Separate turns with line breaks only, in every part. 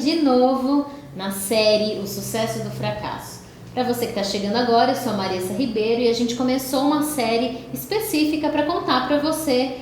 de novo na série O Sucesso do Fracasso. Para você que está chegando agora, eu sou a Marissa Ribeiro e a gente começou uma série específica para contar para você,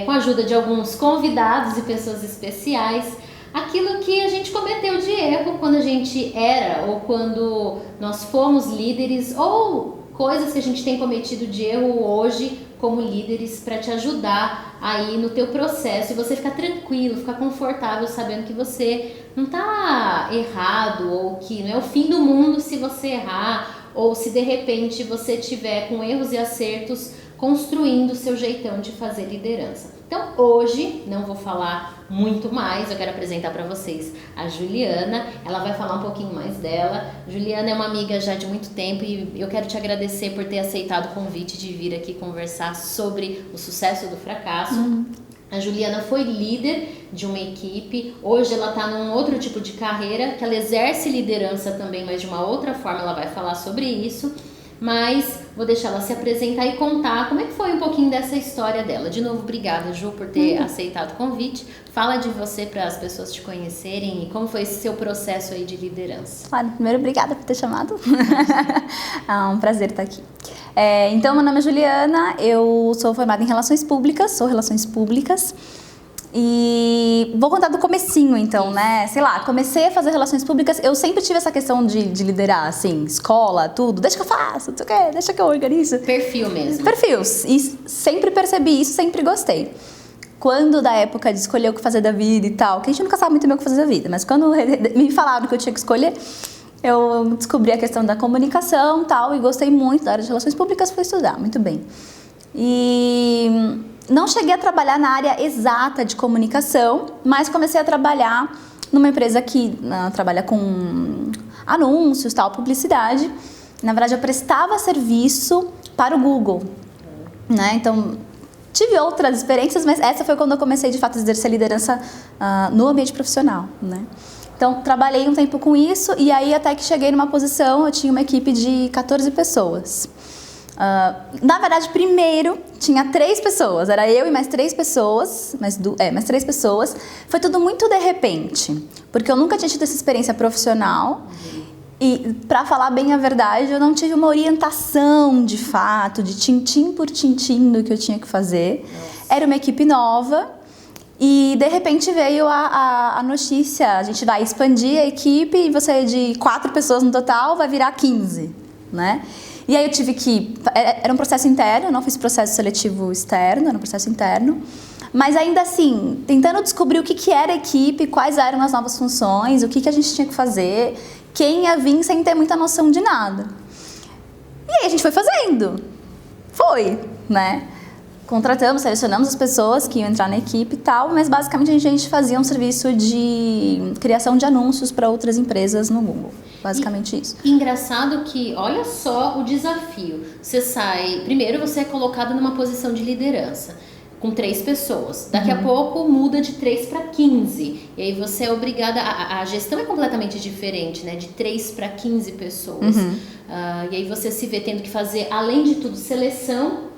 com a ajuda de alguns convidados e pessoas especiais, aquilo que a gente cometeu de erro quando a gente era ou quando nós fomos líderes, ou coisas que a gente tem cometido de erro hoje como líderes, para te ajudar aí no teu processo e você ficar tranquilo, ficar confortável sabendo que você não tá errado, ou que não é o fim do mundo se você errar, ou se de repente você tiver com erros e acertos construindo o seu jeitão de fazer liderança. Então hoje não vou falar muito mais, eu quero apresentar para vocês a Juliana. Ela vai falar um pouquinho mais dela. Juliana é uma amiga já de muito tempo e eu quero te agradecer por ter aceitado o convite de vir aqui conversar sobre o sucesso do fracasso. A Juliana foi líder de uma equipe, hoje ela está num outro tipo de carreira, que ela exerce liderança também, mas de uma outra forma. Ela vai falar sobre isso. Mas vou deixar ela se apresentar e contar como é que foi um pouquinho dessa história dela. De novo, obrigada, Ju, por ter aceitado o convite. Fala de você para as pessoas te conhecerem e como foi esse seu processo aí de liderança.
Claro, primeiro, obrigada por ter chamado. É um prazer estar aqui. Então, meu nome é Juliana, eu sou formada em Relações Públicas, e vou contar do comecinho, então, né? Sei lá, comecei a fazer relações públicas, eu sempre tive essa questão de liderar, assim, escola, tudo. Deixa que eu faço, não sei o quê, deixa que eu organizo.
Perfil mesmo.
Perfis. E sempre percebi isso, sempre gostei. Quando da época de escolher o que fazer da vida e tal, que a gente nunca sabe muito bem o que fazer da vida, mas quando me falaram que eu tinha que escolher, eu descobri a questão da comunicação e tal, e gostei muito da área de relações públicas, fui estudar, muito bem. E não cheguei a trabalhar na área exata de comunicação, mas comecei a trabalhar numa empresa que trabalha com anúncios, tal, publicidade. Na verdade, eu prestava serviço para o Google, né? Então, tive outras experiências, mas essa foi quando eu comecei, de fato, a exercer liderança no ambiente profissional, né? Então, trabalhei um tempo com isso e aí até que cheguei numa posição, eu tinha uma equipe de 14 pessoas. Na verdade, primeiro tinha 3 pessoas, era eu e mais 3 pessoas, mais 3 pessoas. Foi tudo muito de repente, porque eu nunca tinha tido essa experiência profissional. E, pra falar bem a verdade, eu não tive uma orientação de fato, de tintim por tintim do que eu tinha que fazer. Era uma equipe nova e de repente veio a notícia: a gente vai expandir a equipe e você, de 4 pessoas no total, vai virar 15, né? E aí eu tive que... Era um processo interno, eu não fiz processo seletivo externo, era um processo interno. Mas ainda assim, tentando descobrir o que era a equipe, quais eram as novas funções, o que a gente tinha que fazer, quem ia vir sem ter muita noção de nada. E aí a gente foi fazendo. Foi, né? Contratamos, selecionamos as pessoas que iam entrar na equipe e tal, mas basicamente a gente fazia um serviço de criação de anúncios para outras empresas no Google. Basicamente isso.
Engraçado que, olha só o desafio. Você sai, primeiro você é colocado numa posição de liderança, com 3 pessoas. Daqui a pouco muda de 3 para 15. E aí você é obrigada, a gestão é completamente diferente, né? De 3 para 15 pessoas. E aí você se vê tendo que fazer, além de tudo, seleção,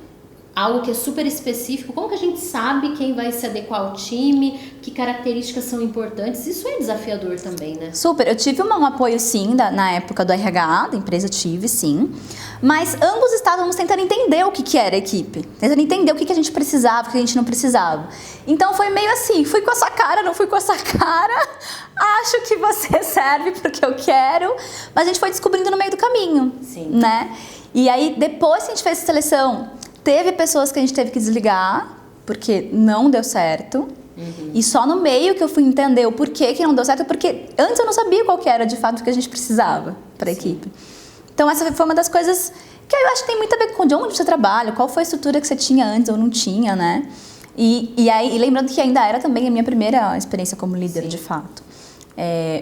algo que é super específico. Como que a gente sabe quem vai se adequar ao time, que características são importantes? Isso é desafiador também, né?
Super. Eu tive um apoio, sim, na época do RH, da empresa, tive, sim. Mas ambos estávamos tentando entender o que era a equipe. Tentando entender o que a gente precisava, o que a gente não precisava. Então foi meio assim, fui com a sua cara, não fui com a sua cara. Acho que você serve porque eu quero. Mas a gente foi descobrindo no meio do caminho,
sim,
né? E aí, depois que a gente fez a seleção, teve pessoas que a gente teve que desligar, porque não deu certo. E só no meio que eu fui entender o porquê que não deu certo, porque antes eu não sabia qual que era de fato o que a gente precisava para a equipe. Então essa foi uma das coisas que eu acho que tem muito a ver com de onde você trabalha, qual foi a estrutura que você tinha antes ou não tinha, né? E lembrando que ainda era também a minha primeira experiência como líder, de fato.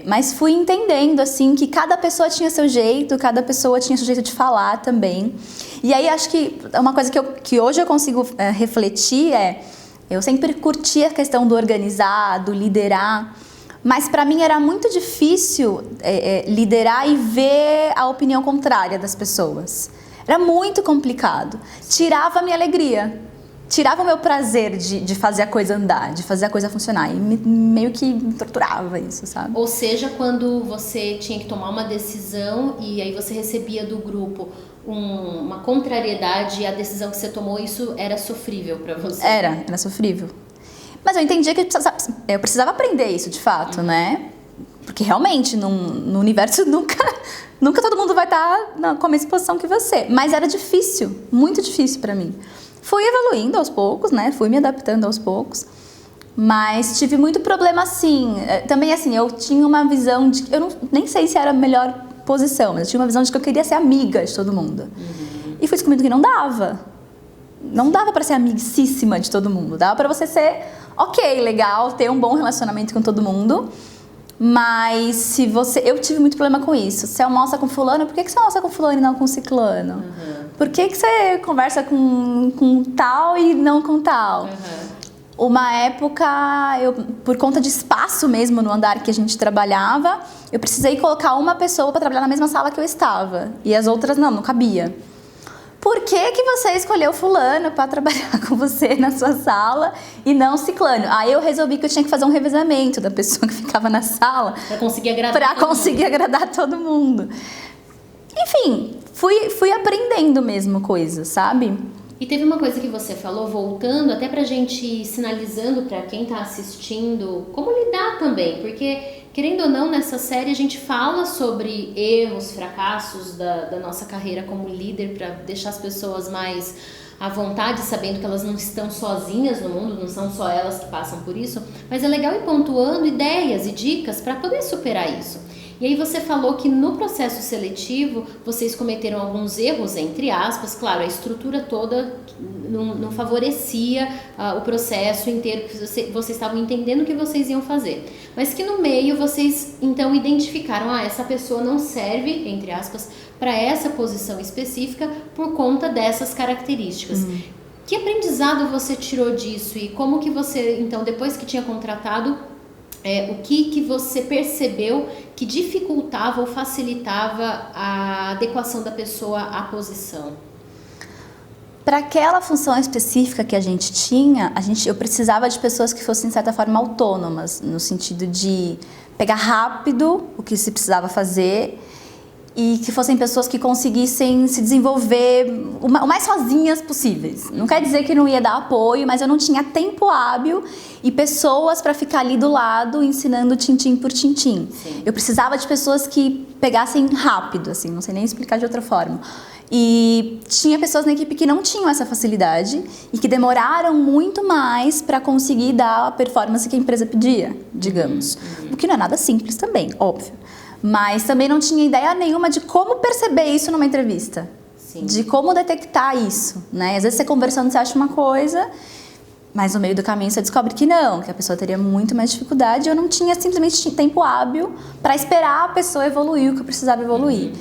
Mas fui entendendo, assim, que cada pessoa tinha seu jeito, cada pessoa tinha seu jeito de falar também. E aí acho que uma coisa que hoje eu consigo refletir eu sempre curti a questão do organizar, do liderar, mas para mim era muito difícil liderar e ver a opinião contrária das pessoas. Era muito complicado. Tirava a minha alegria. tirava o meu prazer de fazer a coisa andar, de fazer a coisa funcionar. E meio que me torturava isso, sabe?
Ou seja, quando você tinha que tomar uma decisão e aí você recebia do grupo uma contrariedade e a decisão que você tomou, isso era sofrível pra você?
Era sofrível. Mas eu entendia que eu precisava aprender isso de fato, né? Porque realmente no universo nunca todo mundo vai estar com a mesma posição que você. Mas era difícil, muito difícil pra mim. Fui evoluindo aos poucos, né? Fui me adaptando aos poucos. Mas tive muito problema assim. Também assim, eu tinha uma visão de... Eu nem sei se era a melhor posição, mas eu tinha uma visão de que eu queria ser amiga de todo mundo. E fui descobrindo que não dava. Não dava pra ser amicíssima de todo mundo. Dava pra você ser, ok, legal, ter um bom relacionamento com todo mundo. Mas se você... Eu tive muito problema com isso. Você almoça com fulano, por que você almoça com fulano e não com ciclano? Por que você conversa com tal e não com tal? Uma época, por conta de espaço mesmo no andar que a gente trabalhava, eu precisei colocar uma pessoa para trabalhar na mesma sala que eu estava. E as outras não cabia. Por que você escolheu fulano para trabalhar com você na sua sala e não ciclano? Aí eu resolvi que eu tinha que fazer um revezamento da pessoa que ficava na sala.
Para conseguir
agradar todo mundo. Enfim, fui aprendendo mesmo coisas, sabe?
E teve uma coisa que você falou, voltando, até pra gente sinalizando pra quem tá assistindo, como lidar também, porque, querendo ou não, nessa série a gente fala sobre erros, fracassos da nossa carreira como líder, pra deixar as pessoas mais à vontade, sabendo que elas não estão sozinhas no mundo, não são só elas que passam por isso, mas é legal ir pontuando ideias e dicas pra poder superar isso. E aí você falou que no processo seletivo vocês cometeram alguns erros, entre aspas, claro, a estrutura toda não favorecia o processo inteiro, que vocês estavam entendendo o que vocês iam fazer. Mas que no meio vocês então identificaram, essa pessoa não serve, entre aspas, para essa posição específica por conta dessas características. Que aprendizado você tirou disso e como que você, então, depois que tinha contratado, o que você percebeu que dificultava ou facilitava a adequação da pessoa à posição?
Para aquela função específica que a gente tinha, eu precisava de pessoas que fossem, de certa forma, autônomas, no sentido de pegar rápido o que se precisava fazer e que fossem pessoas que conseguissem se desenvolver o mais sozinhas possíveis. Não quer dizer que não ia dar apoio, mas eu não tinha tempo hábil e pessoas para ficar ali do lado ensinando tintim por tintim.
Sim.
Eu precisava de pessoas que pegassem rápido, assim, não sei nem explicar de outra forma. E tinha pessoas na equipe que não tinham essa facilidade e que demoraram muito mais para conseguir dar a performance que a empresa pedia, digamos. O que não é nada simples também, óbvio. Mas também não tinha ideia nenhuma de como perceber isso numa entrevista.
Sim.
De como detectar isso, né? Às vezes você conversando, você acha uma coisa, mas no meio do caminho você descobre que não, que a pessoa teria muito mais dificuldade. Eu não tinha simplesmente tempo hábil para esperar a pessoa evoluir o que eu precisava evoluir.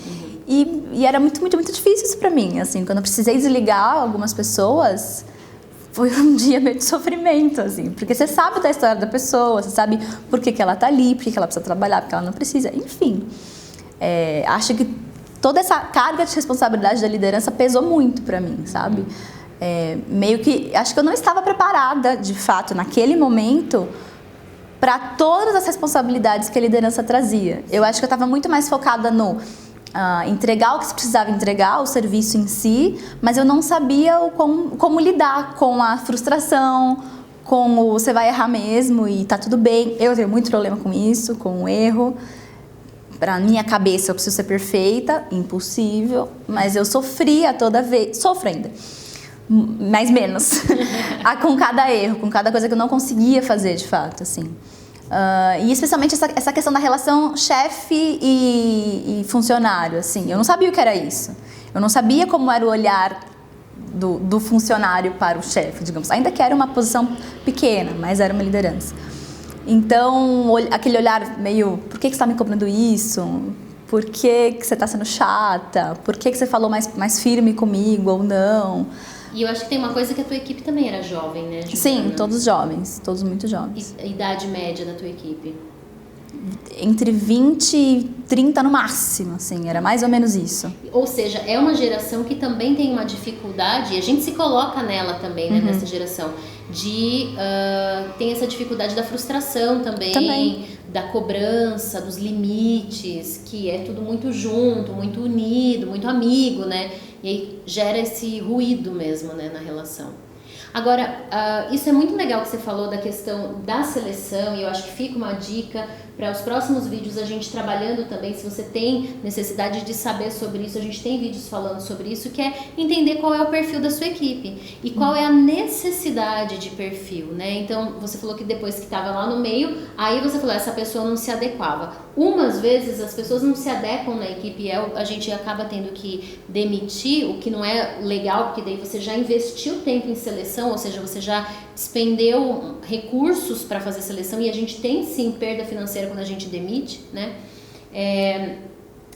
E era muito, muito, muito difícil isso pra mim, assim, quando eu precisei desligar algumas pessoas, foi um dia meio de sofrimento, assim, porque você sabe da história da pessoa, você sabe por que ela tá ali, por que ela precisa trabalhar, porque ela não precisa, enfim. Acho que toda essa carga de responsabilidade da liderança pesou muito pra mim, sabe? Meio que, acho que eu não estava preparada, de fato, naquele momento, para todas as responsabilidades que a liderança trazia. Eu acho que eu estava muito mais focada no entregar o que se precisava entregar, o serviço em si, mas eu não sabia como lidar com a frustração, com o você vai errar mesmo e tá tudo bem. Eu tenho muito problema com isso, com o erro. Pra minha cabeça eu preciso ser perfeita, impossível, mas eu sofria toda vez, sofro ainda, mas menos, com cada erro, com cada coisa que eu não conseguia fazer de fato, assim. E especialmente essa questão da relação chefe e funcionário, assim, eu não sabia o que era isso. Eu não sabia como era o olhar do funcionário para o chefe, digamos. Ainda que era uma posição pequena, mas era uma liderança. Então, aquele olhar meio, por que você está me cobrando isso? Por que você está sendo chata? Por que você falou mais firme comigo ou não?
E eu acho que tem uma coisa que a tua equipe também era jovem, né, Juliana?
Sim, todos jovens, todos muito jovens.
E a idade média da tua equipe?
entre 20 e 30 no máximo, assim, era mais ou menos isso.
Ou seja, é uma geração que também tem uma dificuldade, e a gente se coloca nela também, né, nessa geração, tem essa dificuldade da frustração também, da cobrança, dos limites, que é tudo muito junto, muito unido, muito amigo, né? E aí gera esse ruído mesmo, né, na relação. Agora, isso é muito legal que você falou da questão da seleção, e eu acho que fica uma dica para os próximos vídeos, a gente trabalhando também, se você tem necessidade de saber sobre isso, a gente tem vídeos falando sobre isso, que é entender qual é o perfil da sua equipe e qual é a necessidade de perfil, né? Então, você falou que depois que estava lá no meio, aí você falou, essa pessoa não se adequava. Umas vezes as pessoas não se adequam na equipe, a gente acaba tendo que demitir, o que não é legal, porque daí você já investiu tempo em seleção, ou seja, você já despendeu recursos para fazer seleção, e a gente tem sim perda financeira quando a gente demite, né?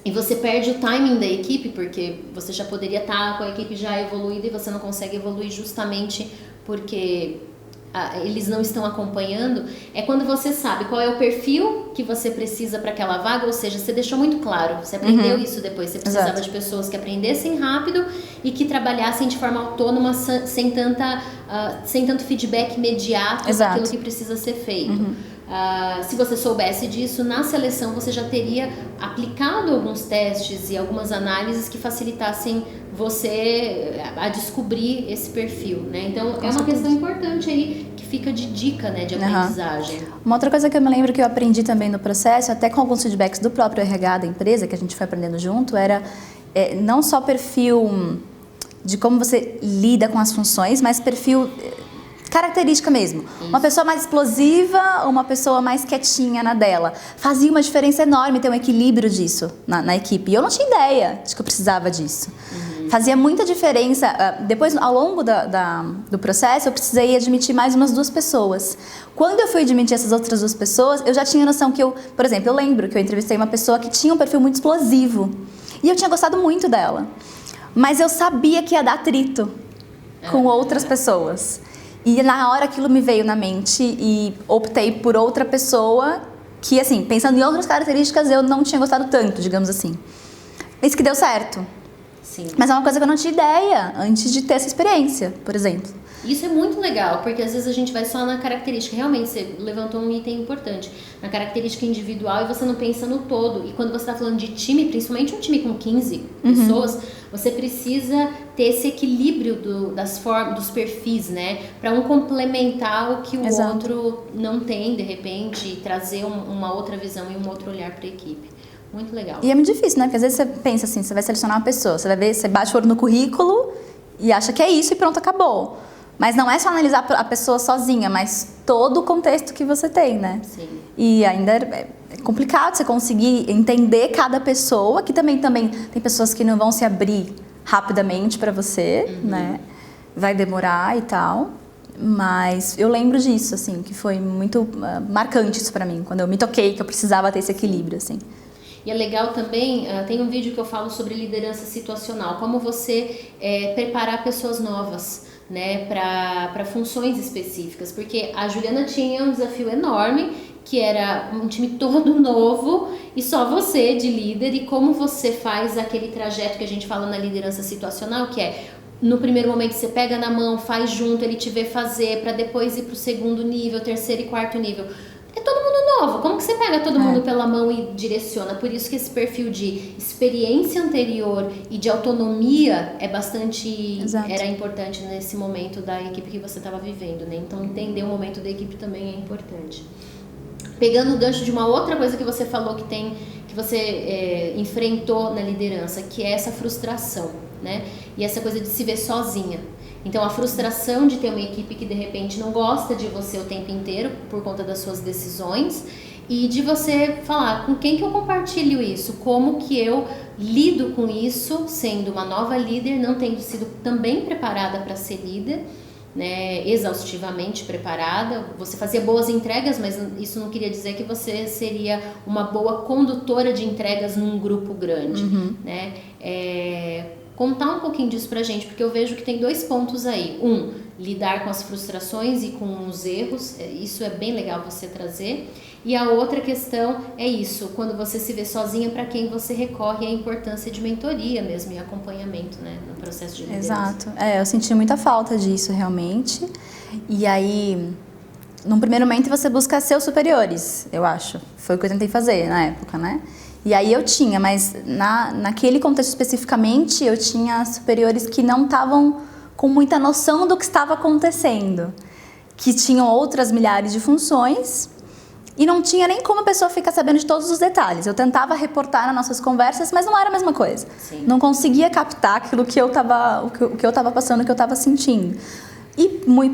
E você perde o timing da equipe, porque você já poderia estar com a equipe já evoluída e você não consegue evoluir justamente porque eles não estão acompanhando. É quando você sabe qual é o perfil que você precisa para aquela vaga, ou seja, você deixou muito claro, você aprendeu isso depois, você precisava de pessoas que aprendessem rápido e que trabalhassem de forma autônoma, sem tanto feedback imediato daquilo que precisa ser feito. Se você soubesse disso, na seleção você já teria aplicado alguns testes e algumas análises que facilitassem você a descobrir esse perfil, né? Então, é uma questão importante aí que fica de dica, né, de aprendizagem.
Uma outra coisa que eu me lembro que eu aprendi também no processo, até com alguns feedbacks do próprio RH da empresa, que a gente foi aprendendo junto, era não só perfil de como você lida com as funções, mas perfil característica mesmo. Isso. Uma pessoa mais explosiva ou uma pessoa mais quietinha na dela. Fazia uma diferença enorme ter um equilíbrio disso na equipe. E eu não tinha ideia de que eu precisava disso. Fazia muita diferença. Depois, ao longo do processo, eu precisei admitir mais umas 2 pessoas. Quando eu fui admitir essas outras 2 pessoas, eu já tinha noção que por exemplo, eu lembro que eu entrevistei uma pessoa que tinha um perfil muito explosivo. E eu tinha gostado muito dela. Mas eu sabia que ia dar atrito com outras pessoas. E na hora aquilo me veio na mente e optei por outra pessoa que, assim, pensando em outras características, eu não tinha gostado tanto, digamos assim. Isso que deu certo.
Sim.
Mas é uma coisa que eu não tinha ideia antes de ter essa experiência, por exemplo.
Isso é muito legal, porque às vezes a gente vai só na característica. Realmente, você levantou um item importante. Na característica individual, e você não pensa no todo. E quando você está falando de time, principalmente um time com 15 pessoas, você precisa ter esse equilíbrio dos perfis, né? Para um complementar o que o outro não tem, de repente, e trazer uma outra visão e um outro olhar para a equipe. Muito legal.
E é muito difícil, né? Porque às vezes você pensa assim, você vai selecionar uma pessoa, você vai ver, você bate o olho no currículo e acha que é isso e pronto, acabou. Mas não é só analisar a pessoa sozinha, mas todo o contexto que você tem, né?
Sim.
E ainda é complicado você conseguir entender cada pessoa, que também tem pessoas que não vão se abrir rapidamente para você, né? Vai demorar e tal. Mas eu lembro disso, assim, que foi muito marcante isso para mim, quando eu me toquei que eu precisava ter esse equilíbrio, assim.
E é legal também, tem um vídeo que eu falo sobre liderança situacional, como você preparar pessoas novas, né, para funções específicas, porque a Juliana tinha um desafio enorme, que era um time todo novo e só você de líder, e como você faz aquele trajeto que a gente fala na liderança situacional, que é no primeiro momento você pega na mão, faz junto, ele te vê fazer, para depois ir para o segundo nível, terceiro e quarto nível. É todo mundo novo, como que você pega todo mundo pela mão e direciona? Por isso que esse perfil de experiência anterior e de autonomia é bastante... Era importante nesse momento da equipe que você estava vivendo, né? Então entender o momento da equipe também é importante. Pegando o gancho de uma outra coisa que você falou que você enfrentou na liderança, que é essa frustração, né? E essa coisa de se ver sozinha. Então, a frustração de ter uma equipe que, de repente, não gosta de você o tempo inteiro por conta das suas decisões, e de você falar com quem que eu compartilho isso, como que eu lido com isso, sendo uma nova líder, não tendo sido também preparada para ser líder, né, exaustivamente preparada. Você fazia boas entregas, mas isso não queria dizer que você seria uma boa condutora de entregas num grupo grande, né? contar um pouquinho disso pra gente, porque eu vejo que tem 2 pontos aí. Lidar com as frustrações e com os erros, isso é bem legal você trazer. E a outra questão é isso, quando você se vê sozinha, para quem você recorre, a importância de mentoria mesmo e acompanhamento, né, no processo de liderança.
Exato. Eu senti muita falta disso, realmente. E aí, num primeiro momento, você busca seus superiores, eu acho. Foi o que eu tentei fazer na época, né? E aí eu tinha, mas naquele contexto especificamente, eu tinha superiores que não estavam com muita noção do que estava acontecendo, que tinham outras milhares de funções e não tinha nem como a pessoa ficar sabendo de todos os detalhes. Eu tentava reportar nas nossas conversas, mas não era a mesma coisa.
Sim.
Não conseguia captar aquilo que eu estava passando, o que eu estava sentindo. E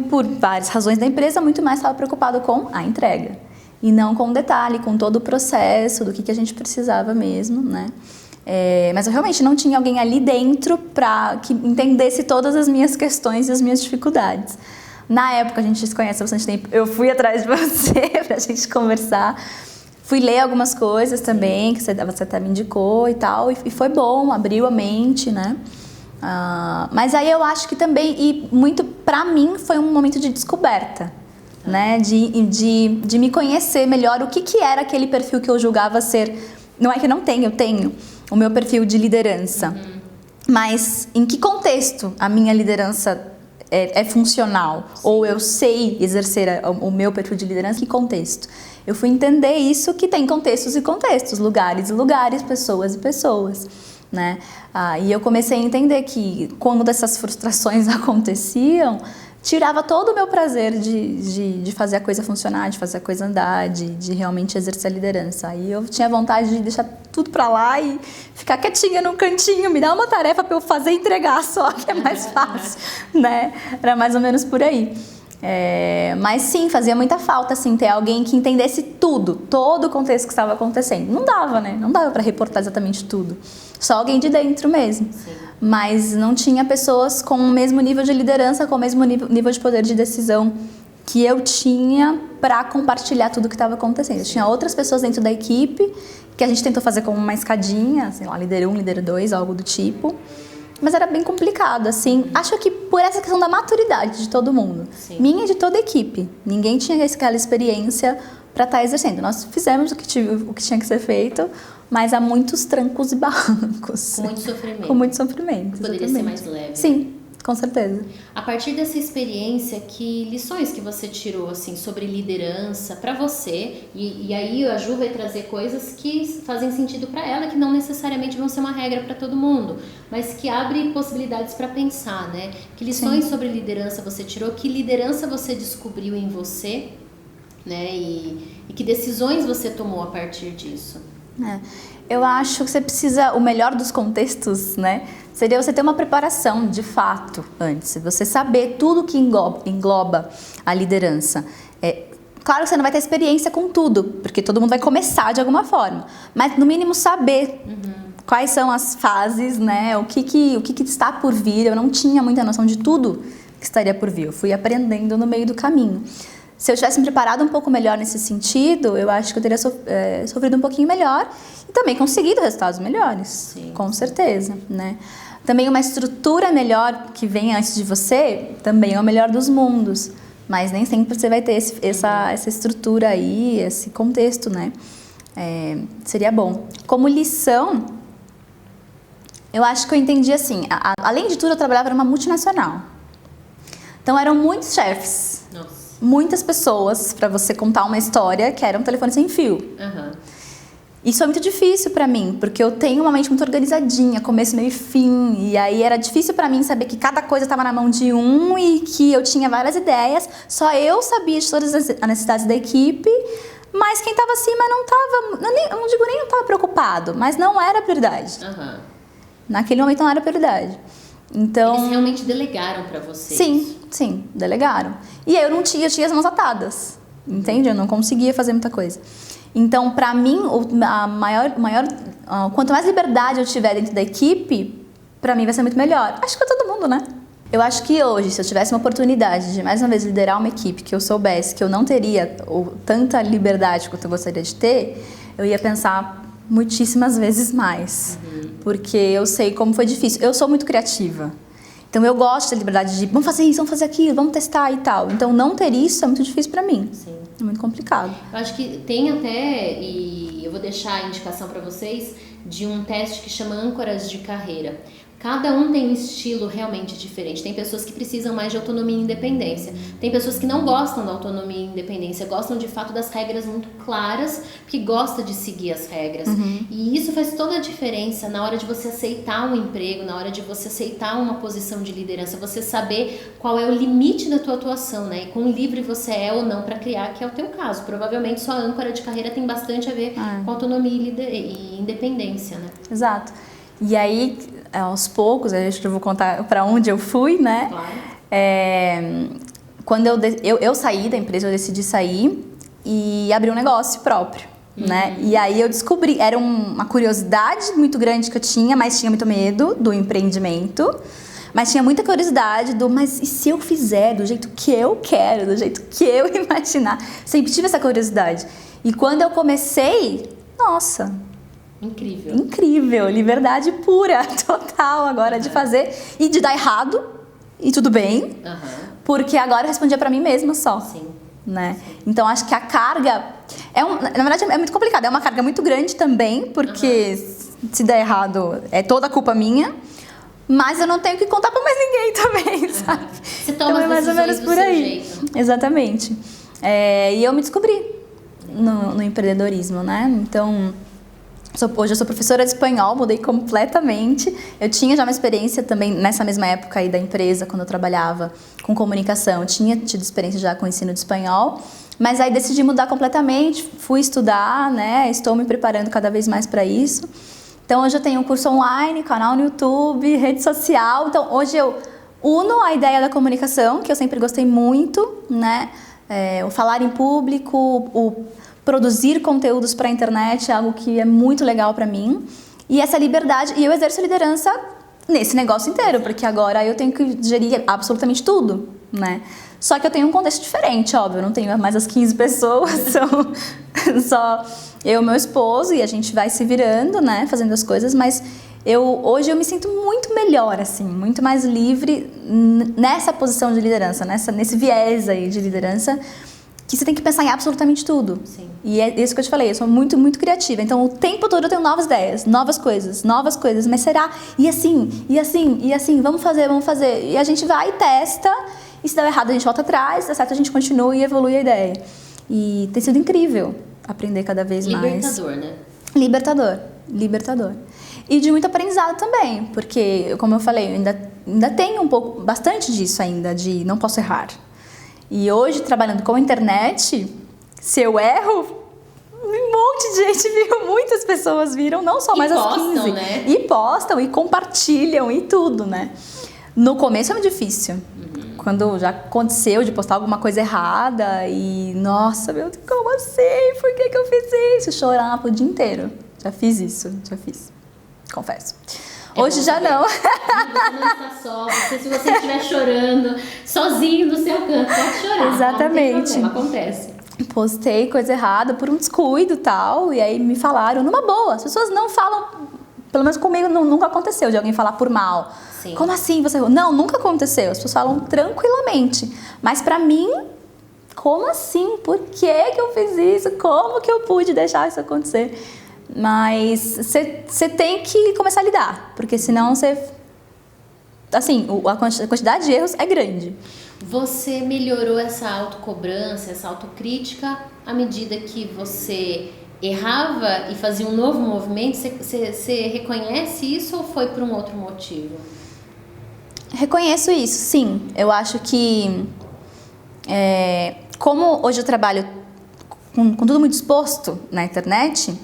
por várias razões da empresa, muito mais estava preocupado com a entrega. E não com o detalhe, com todo o processo, do que a gente precisava mesmo, né? Mas eu realmente não tinha alguém ali dentro para que entendesse todas as minhas questões e as minhas dificuldades. Na época, a gente se conhece há bastante tempo, eu fui atrás de você pra gente conversar. Fui ler algumas coisas também, que você até me indicou e tal, e foi bom, abriu a mente, né? Mas aí eu acho que também, e muito pra mim, foi um momento de descoberta, né? De me conhecer melhor, o que era aquele perfil que eu julgava ser. Não é que eu não tenho, eu tenho o meu perfil de liderança. Mas em que contexto a minha liderança é funcional? Sim. Ou eu sei exercer o meu perfil de liderança, em que contexto? Eu fui entender isso, que tem contextos e contextos, lugares e lugares, pessoas e pessoas, né? E eu comecei a entender que quando essas frustrações aconteciam, tirava todo o meu prazer de fazer a coisa funcionar, de fazer a coisa andar, de realmente exercer a liderança. Aí eu tinha vontade de deixar tudo pra lá e ficar quietinha num cantinho, me dar uma tarefa pra eu fazer e entregar só, que é mais fácil, né? Era mais ou menos por aí. Mas sim, fazia muita falta, assim, ter alguém que entendesse tudo, todo o contexto que estava acontecendo. Não dava, né? Não dava pra reportar exatamente tudo. Só alguém de dentro mesmo. Sim. Mas não tinha pessoas com o mesmo nível de liderança, com o mesmo nível de poder de decisão que eu tinha para compartilhar tudo o que estava acontecendo. Eu tinha outras pessoas dentro da equipe que a gente tentou fazer como uma escadinha, sei lá, líder 1, líder 2, algo do tipo. Mas era bem complicado, assim. Acho que por essa questão da maturidade de todo mundo. Sim. Minha e de toda a equipe. Ninguém tinha aquela experiência para estar exercendo. Nós fizemos o que tinha que ser feito, mas há muitos trancos e barrancos.
Com muito sofrimento.
Com muito sofrimento.
Poderia ser mais leve.
Sim, com certeza.
A partir dessa experiência, que lições que você tirou, assim, sobre liderança para você? E aí a Ju vai trazer coisas que fazem sentido para ela, que não necessariamente vão ser uma regra para todo mundo, mas que abre possibilidades para pensar, né? Que lições sobre liderança você tirou? Que liderança você descobriu em você, né? E que decisões você tomou a partir disso?
Eu acho que você precisa, o melhor dos contextos, né? Seria você ter uma preparação de fato antes, você saber tudo que engloba a liderança. Claro que você não vai ter experiência com tudo, porque todo mundo vai começar de alguma forma, mas no mínimo saber quais são as fases, né? O que está por vir. Eu não tinha muita noção de tudo que estaria por vir, eu fui aprendendo no meio do caminho. Se eu tivesse me preparado um pouco melhor nesse sentido, eu acho que eu teria sofrido um pouquinho melhor e também conseguido resultados melhores. Sim. Com certeza, né? Também uma estrutura melhor que vem antes de você também é o melhor dos mundos, mas nem sempre você vai ter essa estrutura aí, esse contexto, né? Seria bom. Como lição, eu acho que eu entendi assim, além de tudo eu trabalhava numa multinacional, então eram muitos chefes. Nossa. Muitas pessoas para você contar uma história que era um telefone sem fio. Isso é muito difícil para mim, porque eu tenho uma mente muito organizadinha, começo, meio e fim, e aí era difícil para mim saber que cada coisa estava na mão de um e que eu tinha várias ideias, só eu sabia de todas as necessidades da equipe, mas quem estava acima não estava, eu não digo nem não estava preocupado, mas não era prioridade. Naquele momento não era prioridade. Então,
eles realmente delegaram para vocês?
Sim, delegaram. E aí eu tinha as mãos atadas, entende? Eu não conseguia fazer muita coisa. Então, para mim, quanto mais liberdade eu tiver dentro da equipe, para mim vai ser muito melhor. Acho que para todo mundo, né? Eu acho que hoje, se eu tivesse uma oportunidade de mais uma vez liderar uma equipe que eu soubesse que eu não teria tanta liberdade quanto eu gostaria de ter, eu ia pensar muitíssimas vezes mais. porque eu sei como foi difícil. Eu sou muito criativa. Então eu gosto da liberdade de vamos fazer isso, vamos fazer aquilo, vamos testar e tal. Então não ter isso é muito difícil pra mim.
Sim.
É muito complicado.
Eu acho que tem até, e eu vou deixar a indicação para vocês, de um teste que chama âncoras de carreira. Cada um tem um estilo realmente diferente. Tem pessoas que precisam mais de autonomia e independência. Tem pessoas que não gostam da autonomia e independência, gostam de fato das regras muito claras, que gostam de seguir as regras. E isso faz toda a diferença na hora de você aceitar um emprego, na hora de você aceitar uma posição de liderança, você saber qual é o limite da tua atuação, né? E quão livre você é ou não para criar, que é o teu caso. Provavelmente sua âncora de carreira tem bastante a ver com autonomia e independência, né?
Exato. E aí, aos poucos, acho que eu vou contar para onde eu fui, né?
Claro.
Quando eu saí da empresa, eu decidi sair e abrir um negócio próprio, né? E aí eu descobri, era uma curiosidade muito grande que eu tinha, mas tinha muito medo do empreendimento. Mas tinha muita curiosidade mas e se eu fizer do jeito que eu quero, do jeito que eu imaginar? Sempre tive essa curiosidade. E quando eu comecei, nossa...
Incrível.
Incrível, liberdade pura, total agora de fazer e de dar errado e tudo bem, porque agora eu respondia pra mim mesma só.
Sim.
Né? Então acho que a carga na verdade é muito complicado, é uma carga muito grande também, porque se der errado é toda a culpa minha, mas eu não tenho que contar pra mais ninguém também, sabe?
Você toma
então é mais ou menos por aí.
Jeito.
Exatamente. E eu me descobri no empreendedorismo, né? Então hoje eu sou professora de espanhol, mudei completamente. Eu tinha já uma experiência também nessa mesma época aí da empresa, quando eu trabalhava com comunicação. Eu tinha tido experiência já com o ensino de espanhol, mas aí decidi mudar completamente, fui estudar, né? Estou me preparando cada vez mais para isso. Então hoje eu tenho um curso online, canal no YouTube, rede social. Então hoje eu uno a ideia da comunicação, que eu sempre gostei muito, né? O falar em público, o produzir conteúdos para a internet é algo que é muito legal para mim. E essa liberdade, e eu exerço liderança nesse negócio inteiro, porque agora eu tenho que gerir absolutamente tudo, né? Só que eu tenho um contexto diferente, óbvio, eu não tenho mais as 15 pessoas, são só eu e meu esposo, e a gente vai se virando, né, fazendo as coisas, mas hoje eu me sinto muito melhor, assim, muito mais livre nessa posição de liderança, nesse viés aí de liderança, que você tem que pensar em absolutamente tudo.
Sim.
E é isso que eu te falei, eu sou muito, muito criativa. Então, o tempo todo eu tenho novas ideias, novas coisas. Mas será? E assim, vamos fazer. E a gente vai e testa, e se der errado a gente volta atrás, se der certo a gente continua e evolui a ideia. E tem sido incrível aprender cada vez mais.
Libertador, né?
Libertador. E de muito aprendizado também, porque, como eu falei, eu ainda tenho bastante disso ainda, de não posso errar. E hoje, trabalhando com a internet, se eu erro, um monte de gente viu, muitas pessoas viram, não só mais as 15.
Né?
E postam, e compartilham, e tudo, né? No começo é muito difícil. Quando já aconteceu de postar alguma coisa errada e... Nossa, meu Deus, como assim? Por que eu fiz isso? Chorar o dia inteiro. Já fiz. Confesso. Hoje já não.
Você não está só. Se você estiver chorando sozinho no seu canto, pode chorar.
Exatamente.
Não tem problema, acontece.
Postei coisa errada por um descuido e tal, e aí me falaram numa boa. As pessoas não falam, pelo menos comigo nunca aconteceu de alguém falar por mal.
Sim.
Como assim você errou? Não, nunca aconteceu. As pessoas falam tranquilamente. Mas pra mim, como assim? Por que eu fiz isso? Como que eu pude deixar isso acontecer? Mas você tem que começar a lidar, porque senão você... Assim, a quantidade de erros é grande.
Você melhorou essa autocobrança, essa autocrítica à medida que você errava e fazia um novo movimento? Você reconhece isso ou foi por um outro motivo?
Reconheço isso, sim. Eu acho que... como hoje eu trabalho com tudo muito exposto na internet...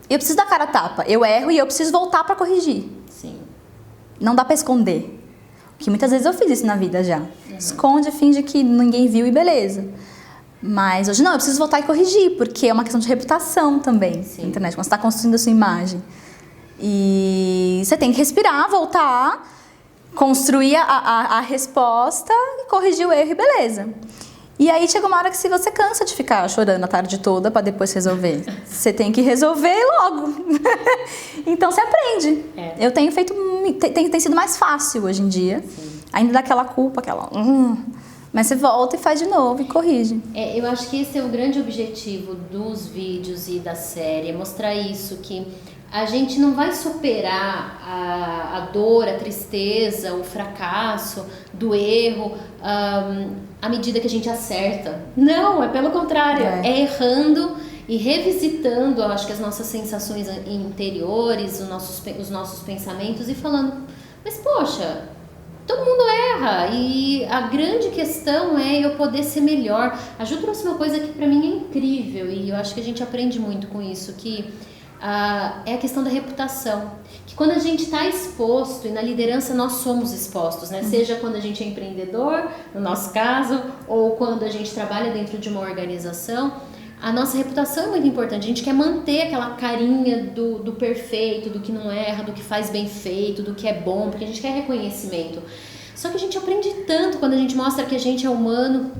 Eu preciso dar cara a tapa, eu erro e eu preciso voltar pra corrigir.
Sim.
Não dá pra esconder. Porque muitas vezes eu fiz isso na vida já. Esconde, finge que ninguém viu e beleza. Mas hoje não, eu preciso voltar e corrigir, porque é uma questão de reputação também.
Sim.
Na internet, quando você tá construindo a sua imagem. E você tem que respirar, voltar, construir a resposta e corrigir o erro e beleza. E aí chega uma hora que se você cansa de ficar chorando a tarde toda para depois resolver, você tem que resolver logo. Então você aprende. Eu tenho feito, tem sido mais fácil hoje em dia. Sim. Ainda dá aquela culpa, mas você volta e faz de novo e corrige.
Eu acho que esse é o grande objetivo dos vídeos e da série, é mostrar isso, que a gente não vai superar a dor, a tristeza, o fracasso do erro à medida que a gente acerta. Não, é pelo contrário, é errando e revisitando, eu acho que as nossas sensações interiores, os nossos pensamentos e falando, mas poxa, todo mundo erra e a grande questão é eu poder ser melhor. A Ju trouxe uma coisa que pra mim é incrível e eu acho que a gente aprende muito com isso, que é a questão da reputação, que quando a gente está exposto, e na liderança nós somos expostos, né? Seja quando a gente é empreendedor, no nosso caso, ou quando a gente trabalha dentro de uma organização, a nossa reputação é muito importante. A gente quer manter aquela carinha do perfeito, do que não erra, do que faz bem feito, do que é bom, porque a gente quer reconhecimento. Só que a gente aprende tanto quando a gente mostra que a gente é humano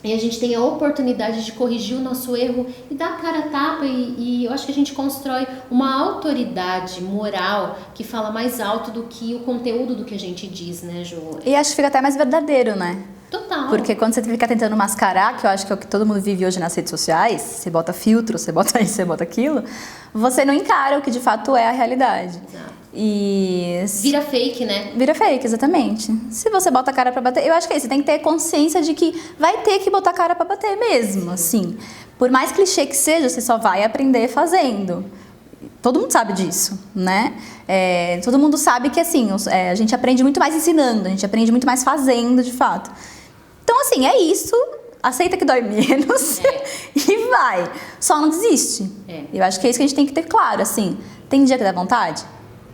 e a gente tem a oportunidade de corrigir o nosso erro e dar a cara a tapa e eu acho que a gente constrói uma autoridade moral que fala mais alto do que o conteúdo do que a gente diz, né, Ju?
E acho que fica até mais verdadeiro, né?
Total.
Porque quando você fica tentando mascarar, que eu acho que é o que todo mundo vive hoje nas redes sociais, você bota filtro, você bota isso, você bota aquilo, você não encara o que de fato é a realidade.
Exato.
E
vira fake, né?
Vira fake, exatamente. Se você bota a cara pra bater, eu acho que é isso, você tem que ter consciência de que vai ter que botar a cara pra bater mesmo, assim. Por mais clichê que seja, você só vai aprender fazendo. Todo mundo sabe disso, né? Todo mundo sabe que, assim, a gente aprende muito mais ensinando, a gente aprende muito mais fazendo, de fato. Então, assim, é isso. Aceita que dói menos e vai. Só não desiste. Eu acho que é isso que a gente tem que ter claro, assim. Tem dia que dá vontade?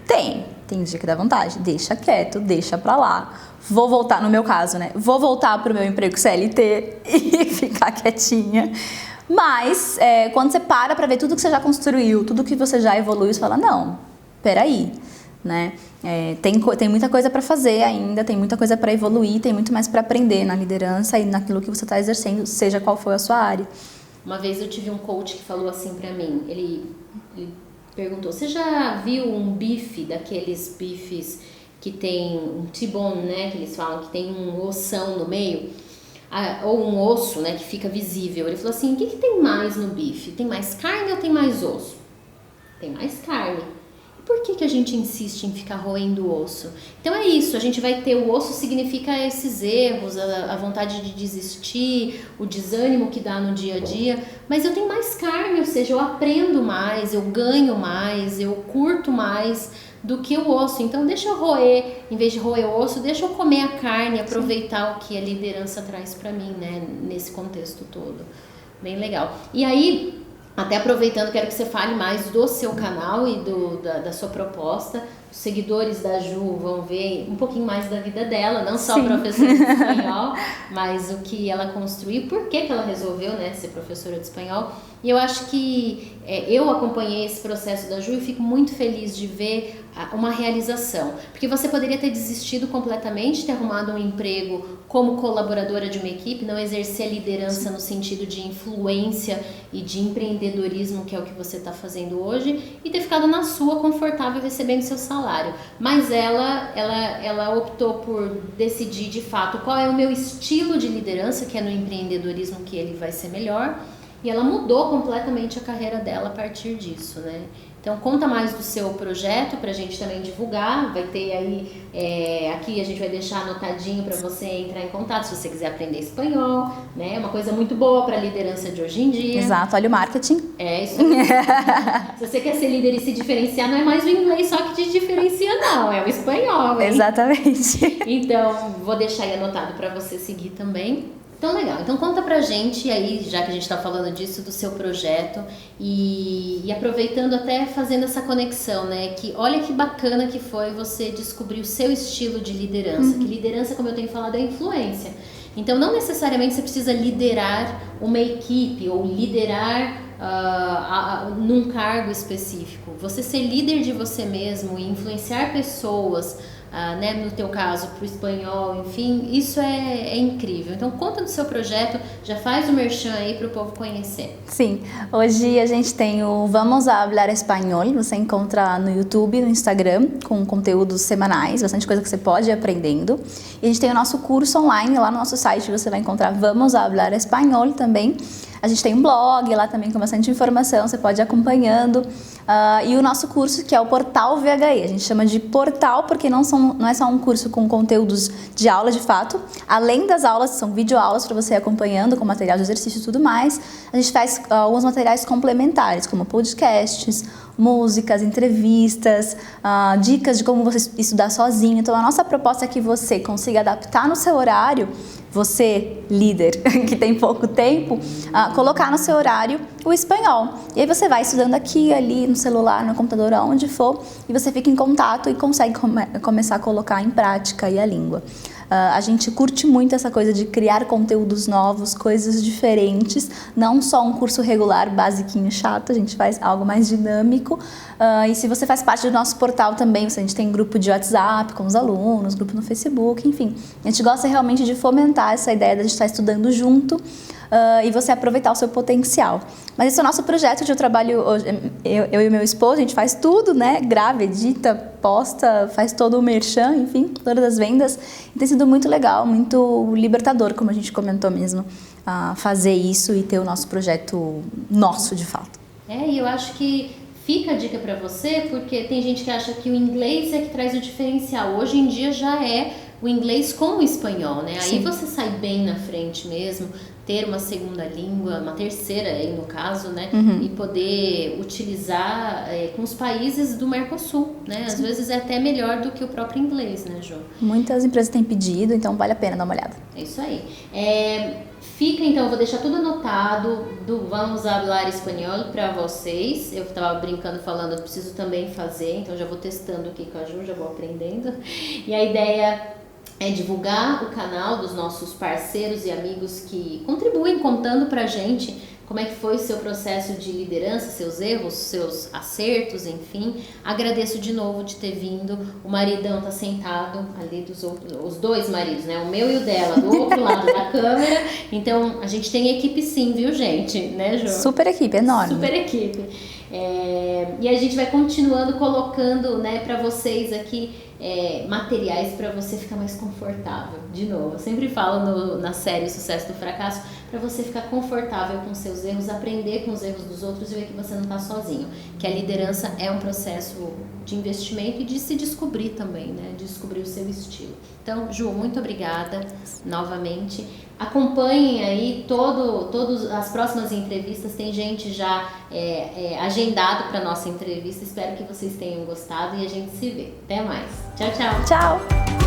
Tem dia que dá vontade. Deixa quieto, deixa pra lá. Vou voltar, no meu caso, né? Vou voltar pro meu emprego CLT e ficar quietinha. Mas, quando você para pra ver tudo que você já construiu, tudo que você já evoluiu, você fala, não, peraí, né? Tem muita coisa pra fazer ainda, tem muita coisa pra evoluir, tem muito mais pra aprender na liderança e naquilo que você tá exercendo, seja qual for a sua área.
Uma vez eu tive um coach que falou assim pra mim, ele perguntou, você já viu um bife, daqueles bifes que tem um T-bone, né, que eles falam que tem um ossão no meio, ou um osso, né, que fica visível? Ele falou assim, o que tem mais no bife? Tem mais carne ou tem mais osso? Tem mais carne. E por que a gente insiste em ficar roendo o osso? Então é isso, a gente vai ter, o osso significa esses erros, a vontade de desistir, o desânimo que dá no dia a dia, mas eu tenho mais carne, ou seja, eu aprendo mais, eu ganho mais, eu curto mais do que o osso. Então deixa eu roer, em vez de roer o osso, deixa eu comer a carne, aproveitar o que a liderança traz pra mim, né, nesse contexto todo. Bem legal. E aí, até aproveitando, quero que você fale mais do seu canal e da sua proposta. Os seguidores da Ju vão ver um pouquinho mais da vida dela, não só professora de espanhol, mas o que ela construiu, por que ela resolveu, né, ser professora de espanhol. E eu acho que eu acompanhei esse processo da Ju e fico muito feliz de ver uma realização. Porque você poderia ter desistido completamente, ter arrumado um emprego como colaboradora de uma equipe, não exercer a liderança no sentido de influência e de empreendedorismo, que é o que você está fazendo hoje, e ter ficado na sua, confortável, recebendo seu salário. Mas ela optou por decidir de fato qual é o meu estilo de liderança, que é no empreendedorismo que ele vai ser melhor, e ela mudou completamente a carreira dela a partir disso, né? Então conta mais do seu projeto pra gente também divulgar, vai ter aí, aqui a gente vai deixar anotadinho para você entrar em contato se você quiser aprender espanhol, né? É uma coisa muito boa para a liderança de hoje em dia.
Exato, olha o marketing.
É isso aí. Se você quer ser líder e se diferenciar, não é mais o inglês só que te diferencia, não, é o espanhol, hein?
Exatamente.
Então, vou deixar aí anotado para você seguir também. Então, legal. Então, conta pra gente aí, já que a gente tá falando disso, do seu projeto e aproveitando até fazendo essa conexão, né? Que olha que bacana que foi você descobrir o seu estilo de liderança. Que liderança, como eu tenho falado, é influência. Então, não necessariamente você precisa liderar uma equipe ou liderar num cargo específico. Você ser líder de você mesmo e influenciar pessoas né, no teu caso, para o espanhol, enfim, isso é incrível. Então conta do seu projeto, já faz o merchan aí para o povo conhecer.
Sim, hoje a gente tem o Vamos a Hablar Espanhol, você encontra no YouTube, no Instagram, com conteúdos semanais, bastante coisa que você pode ir aprendendo. E a gente tem o nosso curso online, lá no nosso site você vai encontrar Vamos a Hablar Espanhol também. A gente tem um blog lá também com bastante informação, você pode ir acompanhando. E o nosso curso, que é o Portal VHE. A gente chama de portal porque não é só um curso com conteúdos de aula de fato. Além das aulas, são videoaulas para você ir acompanhando com material de exercício e tudo mais. A gente faz alguns materiais complementares, como podcasts, músicas, entrevistas, dicas de como você estudar sozinho. Então a nossa proposta é que você consiga adaptar no seu horário, você, líder, que tem pouco tempo, colocar no seu horário o espanhol. E aí você vai estudando aqui, ali, no celular, no computador, aonde for, e você fica em contato e consegue começar a colocar em prática aí a língua. A gente curte muito essa coisa de criar conteúdos novos, coisas diferentes, não só um curso regular, basiquinho, chato, a gente faz algo mais dinâmico. E se você faz parte do nosso portal também, a gente tem grupo de WhatsApp com os alunos, grupo no Facebook, enfim. A gente gosta realmente de fomentar essa ideia de a gente estar estudando junto e você aproveitar o seu potencial. Mas esse é o nosso projeto de trabalho, eu e meu esposo, a gente faz tudo, né? Grava, edita, posta, faz todo o merchan, enfim, todas as vendas. E tem sido muito legal, muito libertador, como a gente comentou mesmo, fazer isso e ter o nosso projeto nosso, de fato.
E eu acho que fica a dica para você, porque tem gente que acha que o inglês é que traz o diferencial. Hoje em dia já é o inglês com o espanhol, né? Sim. Aí você sai bem na frente mesmo, ter uma segunda língua, uma terceira aí no caso, né? E poder utilizar com os países do Mercosul, né? Às vezes é até melhor do que o próprio inglês, né, Jo?
Muitas empresas têm pedido, então vale a pena dar uma olhada.
É isso aí. Fica então, eu vou deixar tudo anotado do Vamos Hablar Espanhol para vocês. Eu estava brincando falando, eu preciso também fazer, então já vou testando aqui com a Ju, já vou aprendendo. E a ideia é divulgar o canal dos nossos parceiros e amigos que contribuem contando pra gente como é que foi o seu processo de liderança, seus erros, seus acertos, enfim. Agradeço de novo de ter vindo. O maridão tá sentado ali os dois maridos, né? O meu e o dela, do outro lado da câmera. Então, a gente tem equipe sim, viu, gente? Né, Ju?
Super equipe, enorme.
Super equipe. E a gente vai continuando colocando, né, pra vocês aqui materiais para você ficar mais confortável. De novo, eu sempre falo na série Sucesso do Fracasso, para você ficar confortável com seus erros, aprender com os erros dos outros e ver que você não está sozinho. Que a liderança é um processo de investimento e de se descobrir também, né? De descobrir o seu estilo. Então, Ju, muito obrigada novamente. Acompanhem aí todas as próximas entrevistas. Tem gente já agendado para nossa entrevista. Espero que vocês tenham gostado e a gente se vê. Até mais. Tchau, tchau.
Tchau.